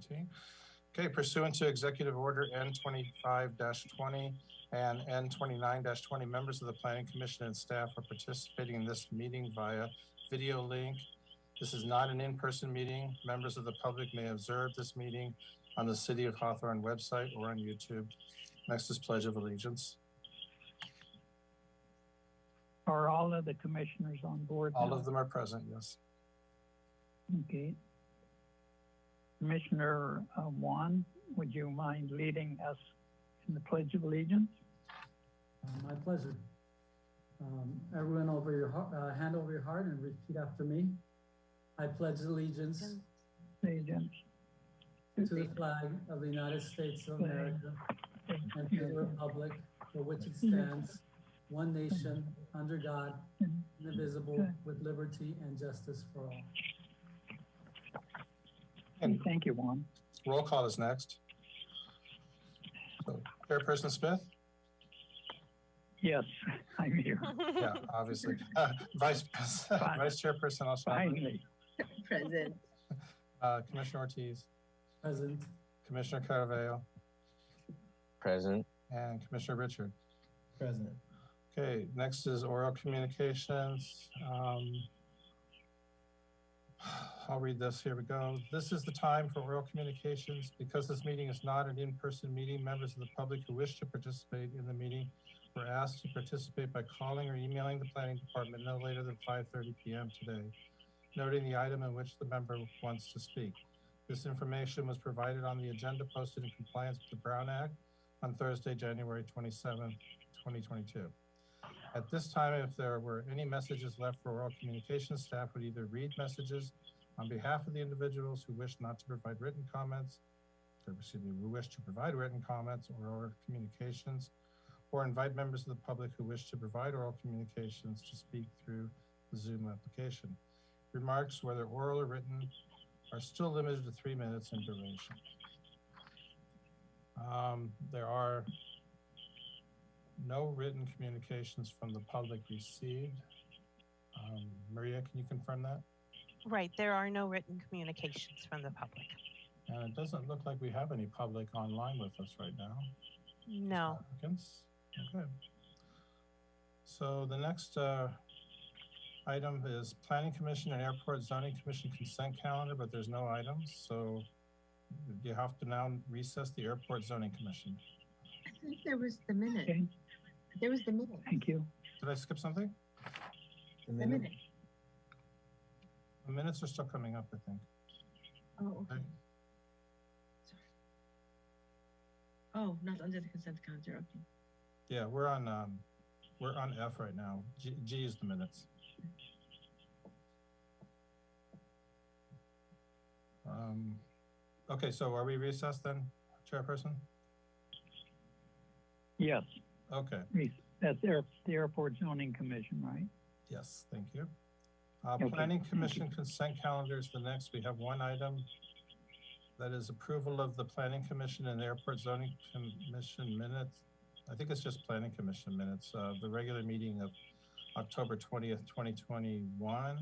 2019. Okay, pursuant to Executive Order N25-20 and N29-20, members of the Planning Commission and staff are participating in this meeting via video link. This is not an in-person meeting. Members of the public may observe this meeting on the City of Hawthorne website or on YouTube. Next is Pledge of Allegiance. Are all of the commissioners on board now? All of them are present, yes. Okay. Commissioner Juan, would you mind leading us in the Pledge of Allegiance? My pleasure. Everyone, over your hand over your heart and repeat after me. I pledge allegiance Allegiance to the flag of the United States of America and to the republic for which it stands, one nation, under God, indivisible, with liberty and justice for all. And thank you, Juan. roll call is next. So, Chairperson Smith? Yes, I'm here. Yeah, obviously. Vice Chairperson O'Shaughnessy? Finally. Present. Commissioner Ortiz? Present. Commissioner Caravello? Present. And Commissioner Richard? Present. Okay, next is oral communications. I'll read this. Here we go. This is the time for oral communications. Because this meeting is not an in-person meeting, members of the public who wish to participate in the meeting were asked to participate by calling or emailing the planning department no later than 5:30 p.m. today, noting the item in which the member wants to speak. This information was provided on the agenda posted in compliance with the Brown Act on Thursday, January 27th, 2022. At this time, if there were any messages left for oral communications, staff would either read messages on behalf of the individuals who wish not to provide written comments, who wish to provide written comments or oral communications, or invite members of the public who wish to provide oral communications to speak through the Zoom application. Remarks, whether oral or written, are still limited to 3 minutes in duration. There are no written communications from the public received. Maria, can you confirm that? Right, there are no written communications from the public. And it doesn't look like we have any public online with us right now. No. Applicants? Okay. So the next item is Planning Commission and Airport Zoning Commission consent calendar, but there's no items. So you have to now recess the Airport Zoning Commission. I think there was the minute. Okay. There was the minute. Thank you. Did I skip something? The minute. The minutes are still coming up, I think. Oh, okay. Okay. Oh, not under the consent calendar. Okay. Yeah, we're on F right now. G is the minutes. Okay, so are we recessed then, Chairperson? Yes, Okay, that's the Airport Zoning Commission, right? yes, thank you. Okay, Planning thank Commission you. consent calendar is the next. We have one item. That is approval of the Planning Commission and Airport Zoning Commission minutes. I think it's just Planning Commission minutes, the regular meeting of October 20th, 2021.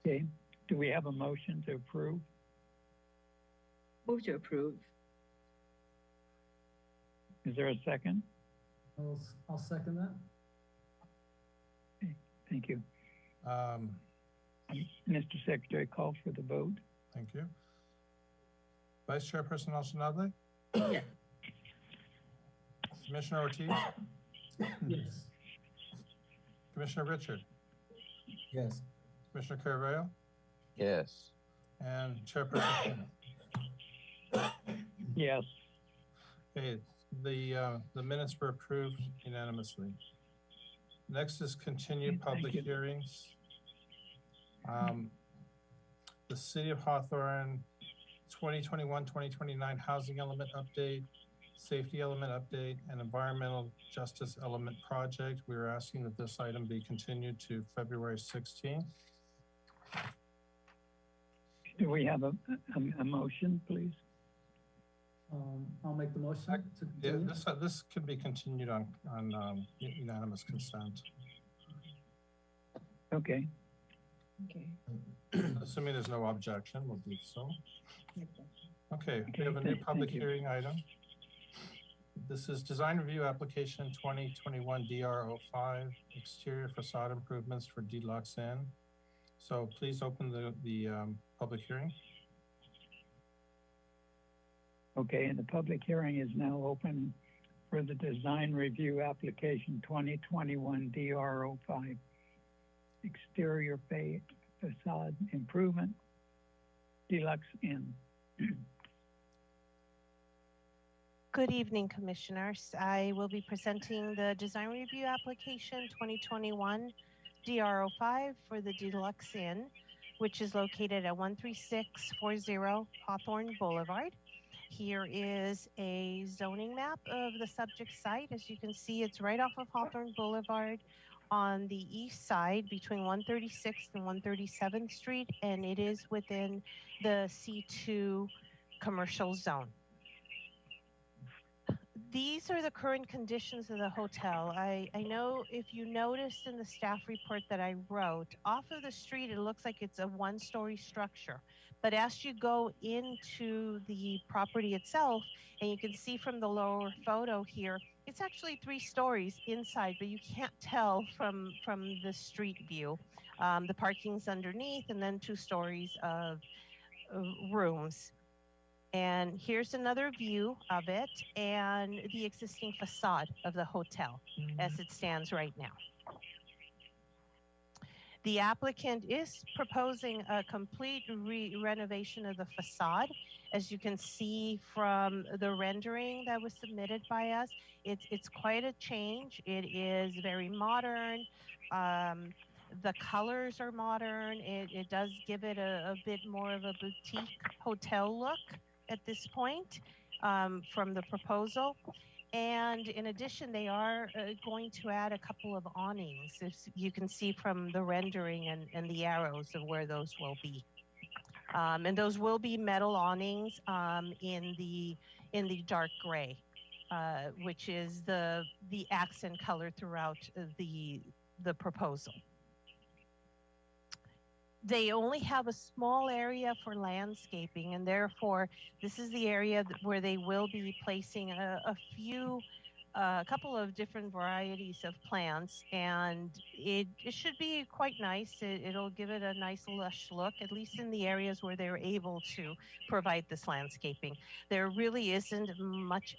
Okay, do we have a motion to approve? Move to approve. Is there a second? I'll second that. Okay, thank you. Um, Mr. Secretary, call for the vote. Thank you. Vice Chairperson Al-Shanadli? Yeah. Commissioner Ortiz? Yes. Commissioner Richard? Yes. Commissioner Caravello? Yes. And Chairperson Smith? Yes. Okay, the minutes were approved unanimously. Next is continued Okay, thank public you. hearings. The City of Hawthorne 2021-2029 Housing Element Update, Safety Element Update, and Environmental Justice Element Project. We are asking that this item be continued to February 16th. Do we have a motion, please? I'll make the motion to Yeah, continue. this can be continued on unanimous consent. Okay, Okay. Assuming there's no objection, we'll do so. Okay, we Okay, have a new public thank you. hearing item. This is design review application 2021 DR05, exterior facade improvements for Deluxe Inn. So please open the public hearing. Okay, and the public hearing is now open for the design review application 2021 DR05, exterior facade improvement, Deluxe Inn. Good evening, Commissioners. I will be presenting the design review application 2021 DR05 for the Deluxe Inn, which is located at 13640 Hawthorne Boulevard. Here is a zoning map of the subject site. As you can see, it's right off of Hawthorne Boulevard on the east side between 136th and 137th Street, and it is within the C2 commercial zone. These are the current conditions of the hotel. I know if you noticed in the staff report that I wrote, off of the street, it looks like it's a one-story structure. But as you go into the property itself, and you can see from the lower photo here, it's actually 3 stories inside, but you can't tell from the street view. The parking's underneath, and then 2 stories of rooms. And here's another view of it and the existing facade of the hotel as it stands right now. The applicant is proposing a complete renovation of the facade. As you can see from the rendering that was submitted by us, it's quite a change. It is very modern. The colors are modern. It does give it a bit more of a boutique hotel look at this point from the proposal. And in addition, they are going to add a couple of awnings, as you can see from the rendering and the arrows of where those will be. And those will be metal awnings in the dark gray, which is the accent color throughout the proposal. They only have a small area for landscaping, and therefore this is the area where they will be placing a couple of different varieties of plants, and it should be quite nice. It'll give it a nice lush look, at least in the areas where they're able to provide this landscaping. There really isn't much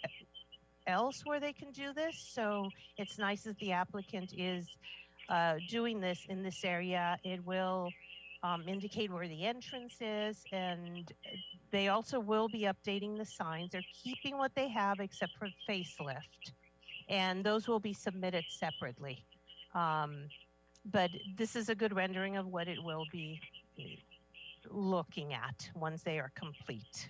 else where they can do this, so it's nice that the applicant is doing this in this area. It will indicate where the entrance is, and they also will be updating the signs. They're keeping what they have except for facelift, and those will be submitted separately. But this is a good rendering of what it will be looking at once they are complete.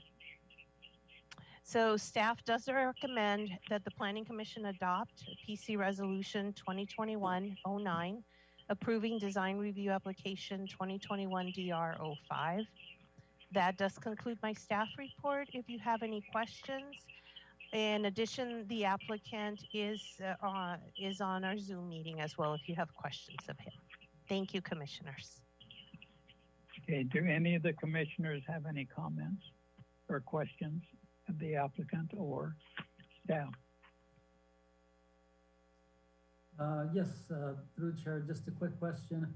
So staff does recommend that the Planning Commission adopt PC Resolution 2021-09, approving design review application 2021 DR05. That does conclude my staff report. If you have any questions, in addition, the applicant is on our Zoom meeting as well if you have questions of him. Thank you, Commissioners. Okay, do any of the commissioners have any comments or questions of the applicant or staff? Yes, through Chair, just a quick question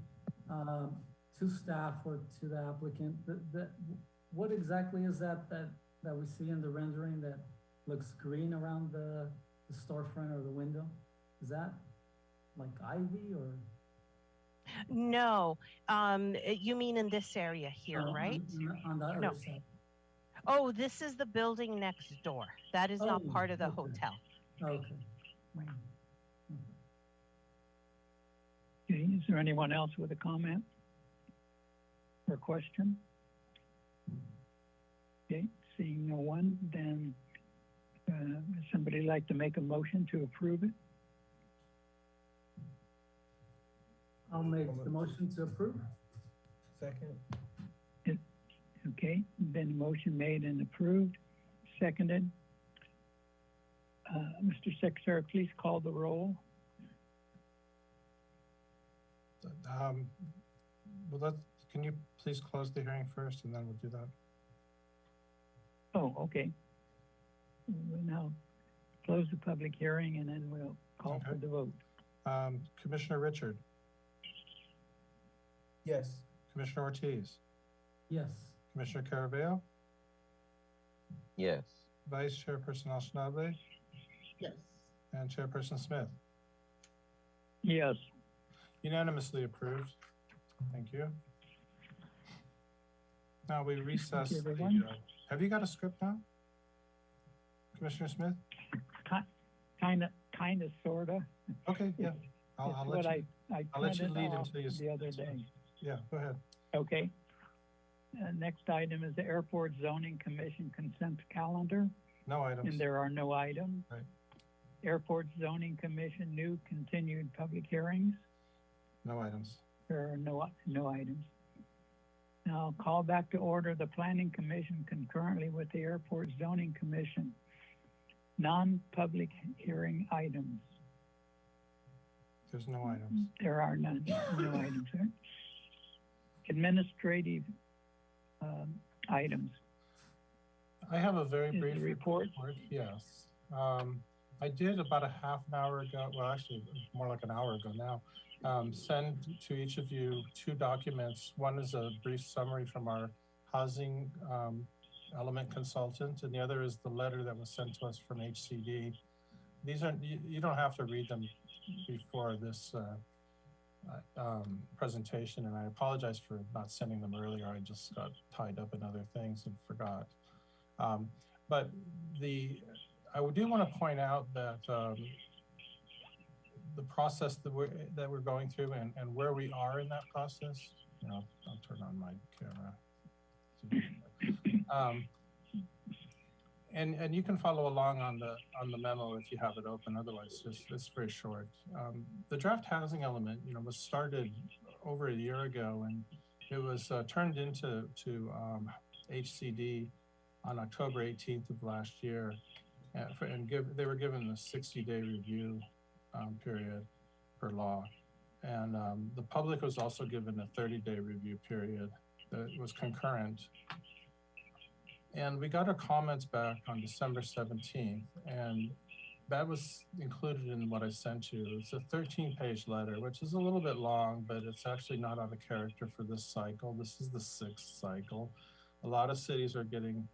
to staff or to the applicant. What exactly is that we see in the rendering that looks green around the storefront or the window? Is that like ivy or? No, you mean in this area here, right? On the other side. Oh, this is the building next door. That is not part of the okay. hotel. Okay. Okay, is there anyone else with a comment or question? Okay, seeing no one, then would somebody like to make a motion to approve it? I'll make the motion to approve. Second. Okay, then motion made and approved, seconded. Mr. Secretary, please call the roll. Well, can you please close the hearing first and then we'll do that. Oh, okay. We'll now close the public hearing and then we'll call for Okay. the vote. Commissioner Richard, Yes. Commissioner Ortiz, Yes. Commissioner Caraveo, Yes. Vice Chairperson Alshnable, Yes. and Chairperson Smith. Yes, Unanimously approved. Thank you. Now we recess the, everyone. have you got a script now? Commissioner Smith? kind of, sorta. Okay, yeah. I'll It's let what you, I I'll let you printed lead off until you the other day. yeah, go ahead. Okay. Next item is the Airport Zoning Commission consent calendar, No and items. there are no items. Right. Airport Zoning Commission new continued public hearings. No items. There are no items. Now I'll call back to order the Planning Commission concurrently with the Airport Zoning Commission. Non-public hearing items. There's no items. There are none, no items. Right? Administrative items. I have a very Is the brief report? Yes. I did about a half an hour ago, well, actually more like an hour ago now, send to each of you 2 documents. One is a brief summary from our housing element consultant, and the other is the letter that was sent to us from HCD. These are, you don't have to read them before this presentation, and I apologize for not sending them earlier. I just got tied up in other things and forgot. But I do want to point out that the process that we're going through and where we are in that process. You know, I'll turn on my camera. And you can follow along on the memo if you have it open. Otherwise, it's very short. The draft housing element, you know, was started over a year ago, and it was turned into HCD on October 18th of last year, they were given a 60-day review period per law, and the public was also given a 30-day review period that was concurrent. And we got our comments back on December 17th, and that was included in what I sent you. It's a 13-page letter, which is a little bit long, but it's actually not out of character for this cycle. This is the 6th cycle. A lot of cities are getting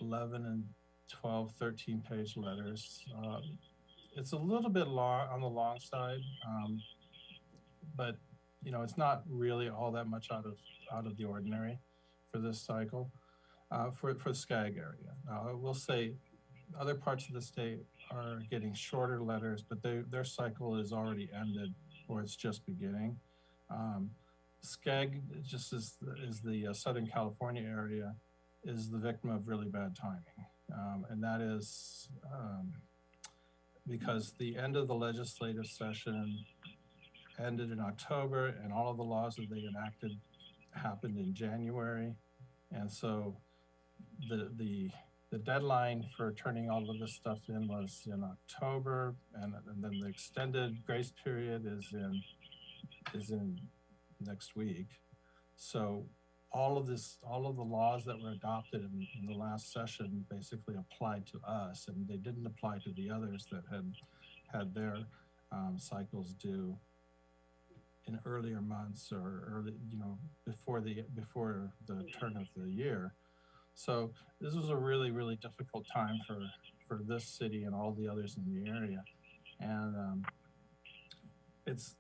11 and 12, 13-page letters. It's a little bit long on the long side, but you know, it's not really all that much out of the ordinary for this cycle. For the Skag area. I will say other parts of the state are getting shorter letters, but their cycle is already ended or it's just beginning. Skag just is the Southern California area is the victim of really bad timing. And that is because the end of the legislative session ended in October and all of the laws that they enacted happened in January. And so the deadline for turning all of this stuff in was in October, and then the extended grace period is in next week. So all of the laws that were adopted in the last session basically applied to us, and they didn't apply to the others that had their cycles due in earlier months or early, you know, before the turn of the year. So this was a really, really difficult time for this city and all the others in the area. And it's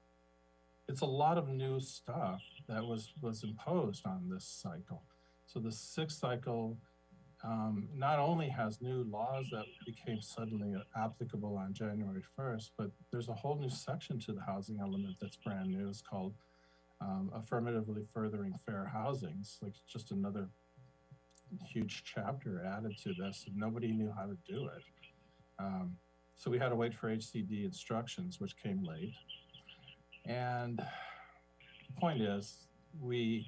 a lot of new stuff that was imposed on this cycle. So the 6th cycle not only has new laws that became suddenly applicable on January 1st, but there's a whole new section to the housing element that's brand new. It's called Affirmatively Furthering Fair Housing. It's like just another huge chapter added to this, and nobody knew how to do it. So we had to wait for HCD instructions, which came late. And the point is, we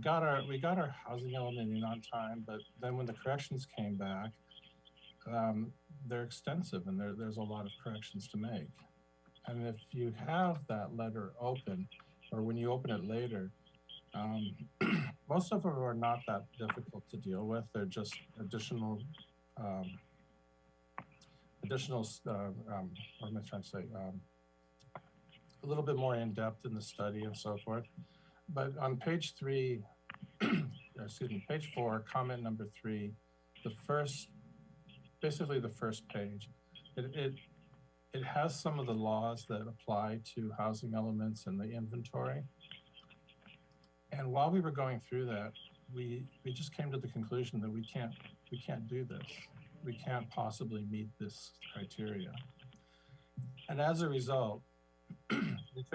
got our housing element in on time, but then when the corrections came back, they're extensive and there's a lot of corrections to make. And if you have that letter open, or when you open it later, Most of them are not that difficult to deal with. They're just additional, what am I trying to say? A little bit more in depth in the study and so forth. But on page 3, page 4, comment number 3, basically the first page, it has some of the laws that apply to housing elements in the inventory. And while we were going through that, we just came to the conclusion that we can't do this. We can't possibly meet this criteria. And as a result, we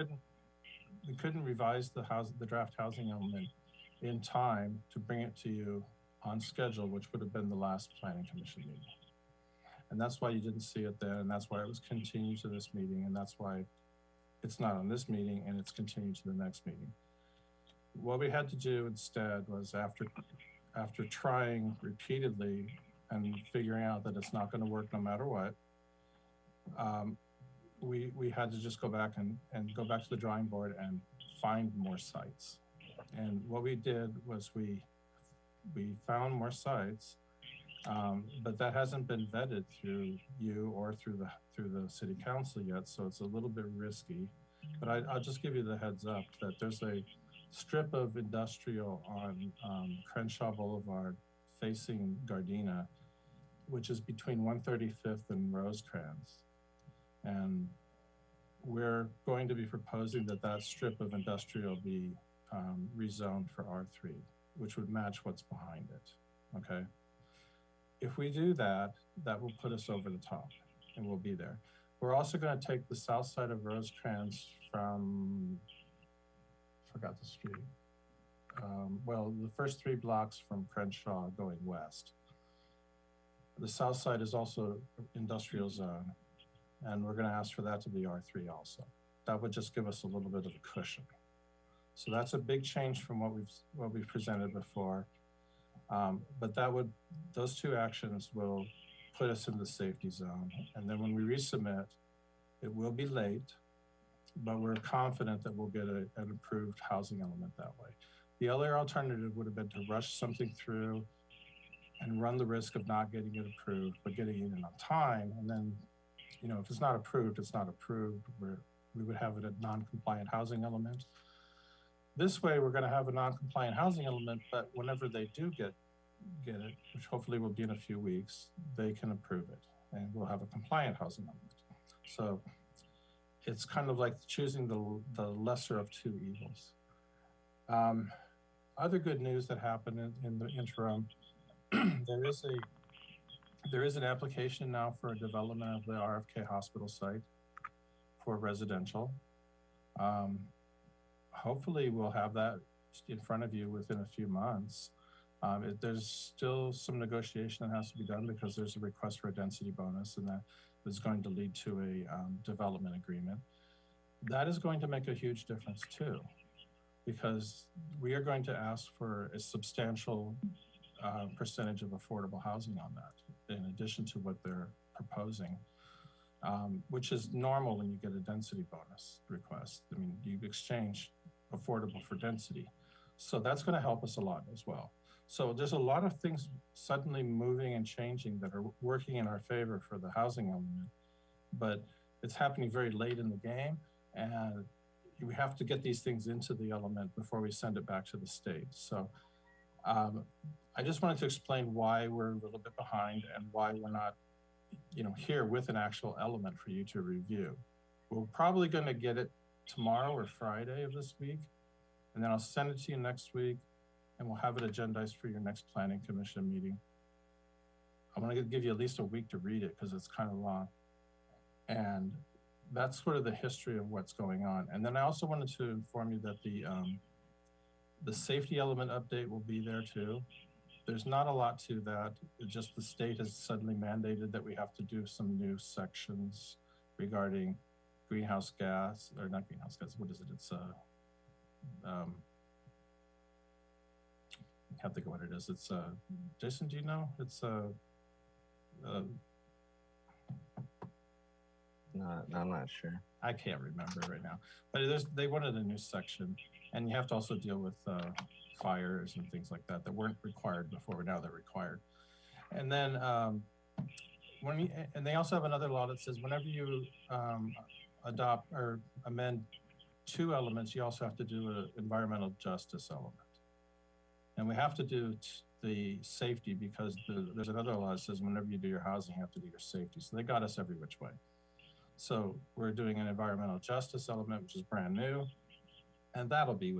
couldn't revise the draft housing element in time to bring it to you on schedule, which would have been the last planning commission meeting. And that's why you didn't see it then, and that's why it was continued to this meeting, and that's why it's not on this meeting and it's continued to the next meeting. What we had to do instead was after trying repeatedly and figuring out that it's not going to work no matter what, we had to just go back and go back to the drawing board and find more sites. And what we did was we found more sites, but that hasn't been vetted through you or through the city council yet, so it's a little bit risky. But I'll just give you the heads up that there's a strip of industrial on Crenshaw Boulevard facing Gardena, which is between 135th and Rosecrans. And we're going to be proposing that strip of industrial be rezoned for R3, which would match what's behind it, okay? If we do that, that will put us over the top and we'll be there. We're also gonna take the south side of Rosecrans from, forgot the street. Well, the first 3 blocks from Crenshaw going west. The south side is also industrial zone, and we're going to ask for that to be R3 also. That would just give us a little bit of a cushion. So that's a big change from what we've presented before. But those 2 actions will put us in the safety zone. And then when we resubmit, it will be late, but we're confident that we'll get an approved housing element that way. The other alternative would have been to rush something through and run the risk of not getting it approved, but getting it in on time. And then, you know, if it's not approved, it's not approved. We would have it a non-compliant housing element. This way, we're going to have a non-compliant housing element, but whenever they do get it, which hopefully will be in a few weeks, they can approve it, and we'll have a compliant housing element. So it's kind of like choosing the lesser of 2 evils. Other good news that happened in the interim, there is an application now for a development of the RFK hospital site for residential. Hopefully we'll have that in front of you within a few months. There's still some negotiation that has to be done because there's a request for a density bonus, and that is going to lead to a development agreement. That is going to make a huge difference too, because we are going to ask for a substantial percentage of affordable housing on that, in addition to what they're proposing, which is normal when you get a density bonus request. I mean, you exchange affordable for density. So that's going to help us a lot as well. So there's a lot of things suddenly moving and changing that are working in our favor for the housing element, but it's happening very late in the game, and we have to get these things into the element before we send it back to the state. So I just wanted to explain why we're a little bit behind and why we're not, you know, here with an actual element for you to review. We're probably going to get it tomorrow or Friday of this week, and then I'll send it to you next week, and we'll have it agendized for your next planning commission meeting. I want to give you at least a week to read it because it's kind of long. And that's sort of the history of what's going on. And then I also wanted to inform you that the safety element update will be there too. There's not a lot to that. It's just the state has suddenly mandated that we have to do some new sections regarding greenhouse gas, or not greenhouse gas, what is it? It's I can't think of what it is. It's Jason, do you know? It's No, I'm not sure. I can't remember right now, but they wanted a new section, And you have to also deal with fires and things like that that weren't required before, now they're required. And then and they also have another law that says whenever you adopt or amend 2 elements, you also have to do an environmental justice element. And we have to do the safety because there's another law that says whenever you do your housing, you have to do your safety. So they got us every which way. So we're doing an environmental justice element, which is brand new. And that'll be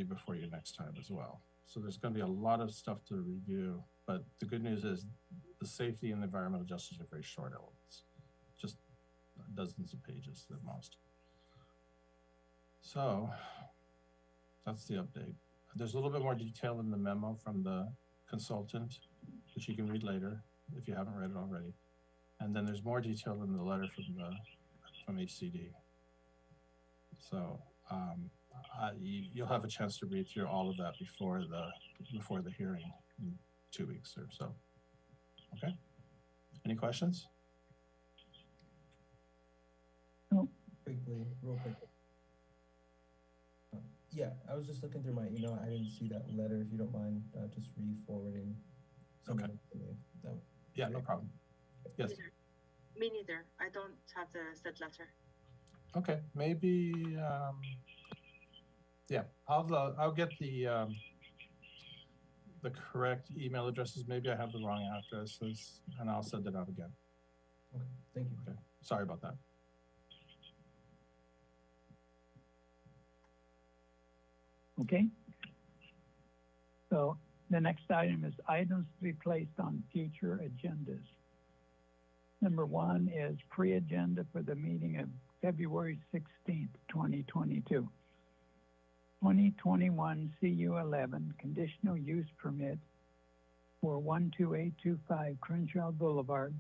before you next time as well. So there's going to be a lot of stuff to review, but the good news is the safety and the environmental justice are very short elements, just dozens of pages at most. So that's the update. There's a little bit more detail in the memo from the consultant, which you can read later if you haven't read it already. And then there's more detail in the letter from HCD. So you'll have a chance to read through all of that before the hearing in 2 weeks or so. Okay. Any questions? No. Quickly, real quick. Yeah, I was just looking through my email. I didn't see that letter. If you don't mind, just re-forwarding. Okay. Yeah, no problem. Yes. Me neither. I don't have the said letter. Okay, maybe. Yeah, I'll get the correct email addresses. Maybe I have the wrong addresses, and I'll send it out again. Okay, thank you. Okay, sorry about that. Okay. So the next item is items to be placed on future agendas. Number 1 is pre-agenda for the meeting of February 16th, 2022. 2021 CU11 conditional use permit for 12825 Crenshaw Boulevard,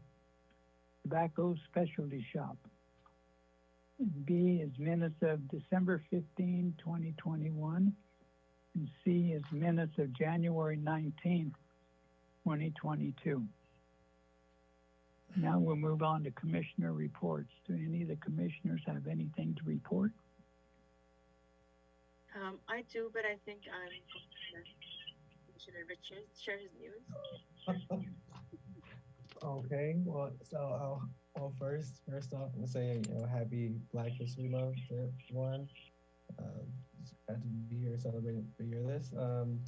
tobacco specialty shop. B is minutes of December 15, 2021. And C is minutes of January 19th, 2022. Now we'll move on to commissioner reports. Do any of the commissioners have anything to report? I do, but I think Commissioner Richards share his news. Okay, well, so first off, I'm gonna say, happy Black History Month to everyone. Just glad to be here celebrating the year of this. Some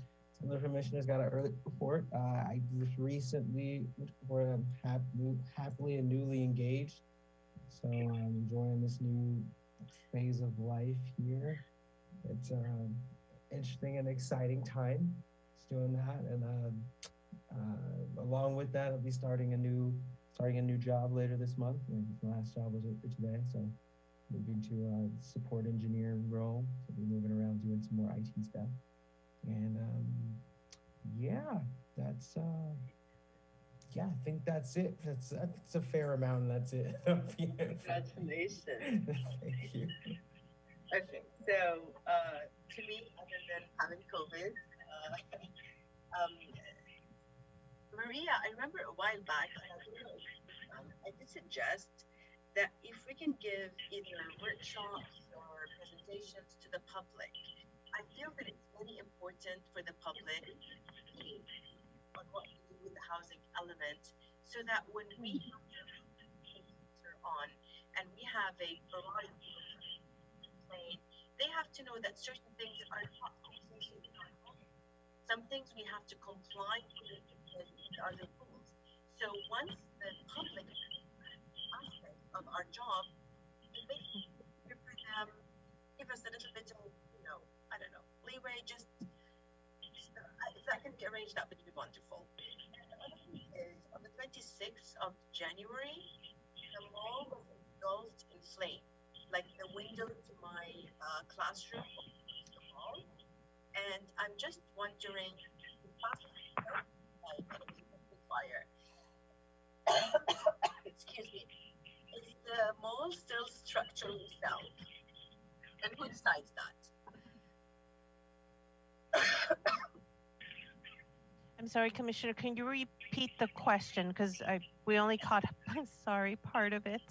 of the commissioners got an early report. I just recently happily and newly engaged. So I'm enjoying this new phase of life here. It's an interesting and exciting time. Just doing that, and along with that, I'll be starting a new job later this month. My last job was today, so moving to a support engineer role. So I'll be moving around doing some more IT stuff, and yeah, that's yeah, I think that's it. That's a fair amount, and that's it. Congratulations. Thank you. Okay, so to me, other than having COVID, Maria, I remember a while back, I did suggest that if we can give either workshops or presentations to the public, I feel that it's very important for the public on what to do with the housing element, so that when we are on and we have a variety of complaints, they have to know that certain things are not conversations in our home. Some things we have to comply with because these are the rules. So once the public aspect of our job, it makes it easier for them, give us a little bit of, I don't know, leeway, just if that can be arranged, that would be wonderful. And the other thing is, on the 26th of January, the mall was engulfed in flame. Like the window to my classroom was the mall. And I'm just wondering, fire. Excuse me. Is the mall still structurally sound? And who decides that? I'm sorry, Commissioner, can you repeat the question? Because we only caught, I'm sorry, part of it.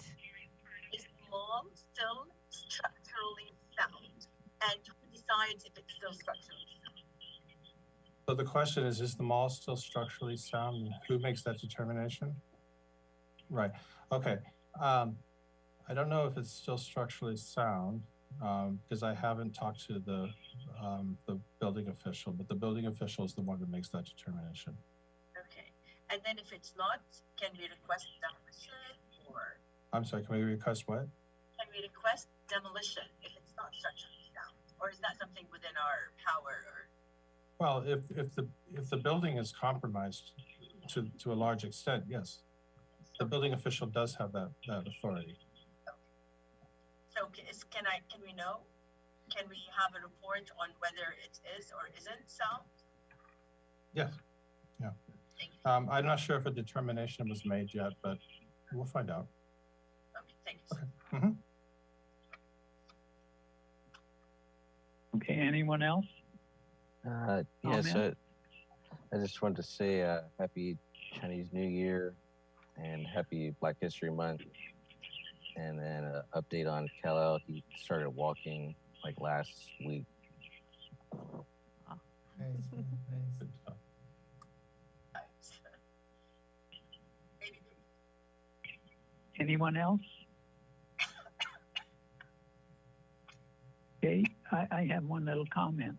Is the mall still structurally sound? And who decides decides if it's still structurally sound? So the question is the mall still structurally sound? And who makes that determination? Right, okay. I don't know if it's still structurally sound, because I haven't talked to the building official, but the building official is the one that makes that determination. Okay, and then if it's not, can we request demolition, or I'm sorry, can we request what? can we request demolition if it's not structurally sound? Or is that something within our power, or? Well, if the building is compromised to a large extent, yes. The building official does have that authority. So can we know? Can we have a report on whether it is or isn't sound? Yes, yeah. I'm not sure if a determination was made yet, but we'll find out. Okay, thank you. Okay. Mm-hmm. Okay, anyone else? Yes, Comment? I just wanted to say happy Chinese New Year and happy Black History Month. And then an update on Kal-El. He started walking like last week. Nice, nice. Maybe. Anyone else? Okay, I have one little comment.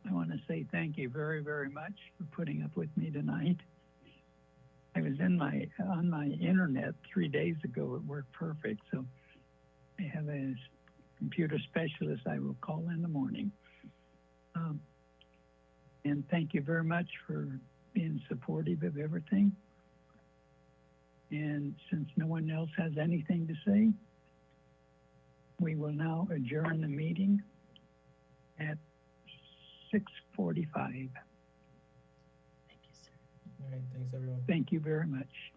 I want to say thank you very, very much for putting up with me tonight. I was on my internet 3 days ago. It worked perfect. So I have a computer specialist I will call in the morning. And thank you very much for being supportive of everything. And since no one else has anything to say, we will now adjourn the meeting at 6:45. Thank you, sir. All right, thanks everyone. Thank you very much.